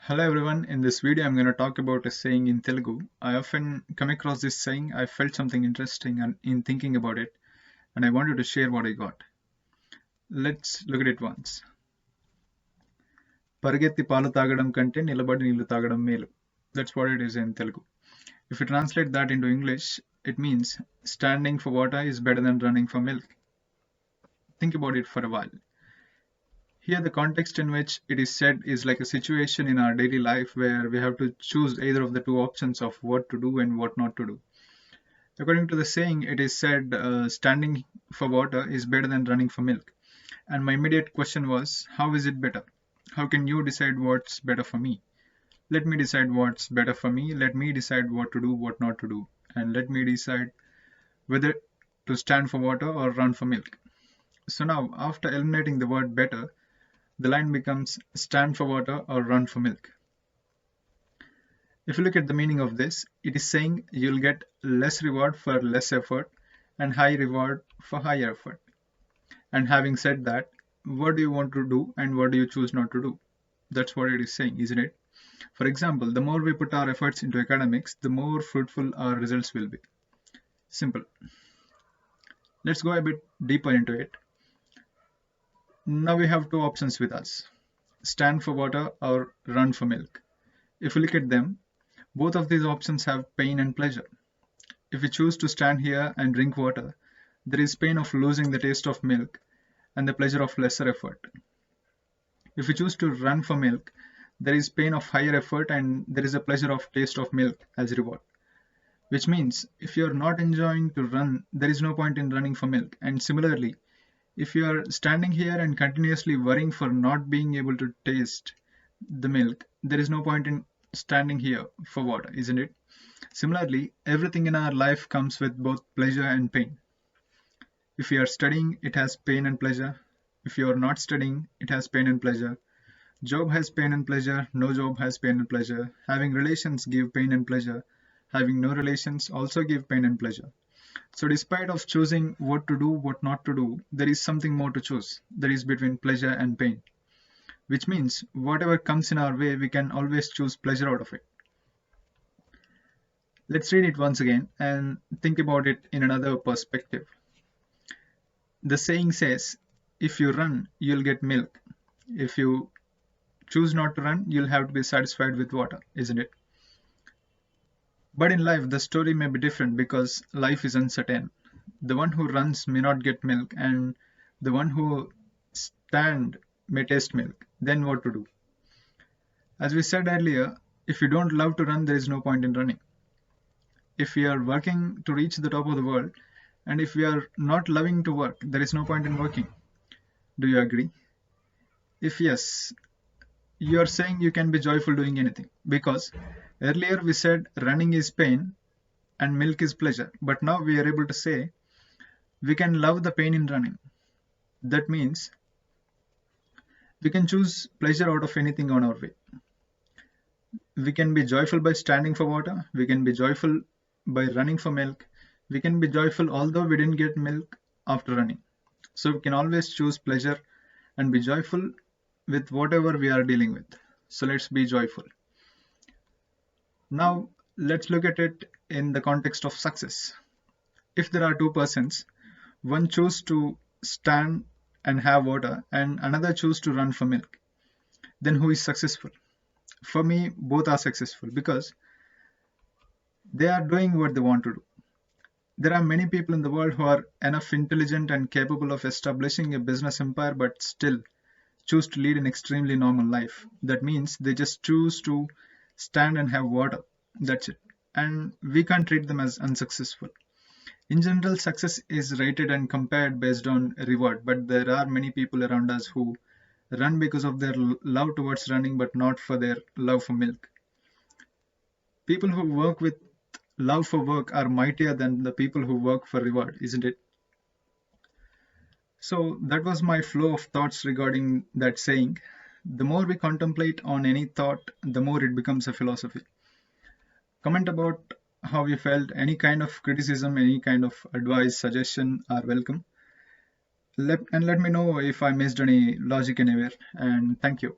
Hello everyone, in this video I'm going to talk about a saying in Telugu. I often come across this saying, I felt something interesting in thinking about it, and I wanted to share what I got. Let's look at it once. Paragetti palu tagadam kante nilabadi neelu tagadam melu. That's what it is in Telugu. If you translate that into English, it means standing for water is better than running for milk. Think about it for a while. Here, the context in which it is said is like a situation in our daily life where we have to choose either of the two options of what to do and what not to do. According to the saying, it is said standing for water is better than running for milk. And my immediate question was, how is it better? How can you decide what's better for me? Let me decide what's better for me. Let me decide what to do, what not to do. And let me decide whether to stand for water or run for milk. So now, after eliminating the word better, the line becomes stand for water or run for milk. If you look at the meaning of this, it is saying you'll get less reward for less effort and high reward for higher effort. And having said that, what do you want to do and what do you choose not to do? That's what it is saying, isn't it? For example, the more we put our efforts into academics, the more fruitful our results will be. Simple. Let's go a bit deeper into it. Now we have two options with us, stand for water or run for milk. If you look at them, both of these options have pain and pleasure. If we choose to stand here and drink water, there is pain of losing the taste of milk and the pleasure of lesser effort. If we choose to run for milk, there is pain of higher effort and there is a pleasure of taste of milk as reward. Which means if you are not enjoying to run, there is no point in running for milk. And similarly, if you are standing here and continuously worrying for not being able to taste the milk, there is no point in standing here for water, isn't it? Similarly, everything in our life comes with both pleasure and pain. If you are studying, it has pain and pleasure. If you are not studying, it has pain and pleasure. Job has pain and pleasure. No job has pain and pleasure. Having relations give pain and pleasure. Having no relations also give pain and pleasure. So despite of choosing what to do, what not to do, there is something more to choose. That is between pleasure and pain. Which means whatever comes in our way, we can always choose pleasure out of it. Let's read it once again and think about it in another perspective. The saying says, if you run, you'll get milk. If you choose not to run, you'll have to be satisfied with water, isn't it? But in life, the story may be different because life is uncertain. The one who runs may not get milk, and the one who stands may taste milk. Then what to do? As we said earlier, if you don't love to run, there is no point in running. If we are working to reach the top of the world, and if we are not loving to work, there is no point in working. Do you agree? If yes, you are saying you can be joyful doing anything, because earlier we said running is pain and milk is pleasure, but now we are able to say we can love the pain in running. That means we can choose pleasure out of anything on our way. We can be joyful by standing for water, we can be joyful by running for milk, we can be joyful although we didn't get milk after running. So we can always choose pleasure and be joyful with whatever we are dealing with. So let's be joyful. Now let's look at it in the context of success. If there are two persons, one chooses to stand and have water and another chooses to run for milk, then who is successful? For me, both are successful because they are doing what they want to do. There are many people in the world who are enough intelligent and capable of establishing a business empire but still choose to lead an extremely normal life. That means they just choose to stand and have water. That's it. And we can't treat them as unsuccessful. In general, success is rated and compared based on reward, but there are many people around us who run because of their love towards running, but not for their love for milk. People who work with love for work are mightier than the people who work for reward, isn't it? So that was my flow of thoughts regarding that saying. The more we contemplate on any thought, the more it becomes a philosophy. Comment about how you felt. Any kind of criticism, any kind of advice, suggestion are welcome. Let me know if I missed any logic anywhere. And thank you.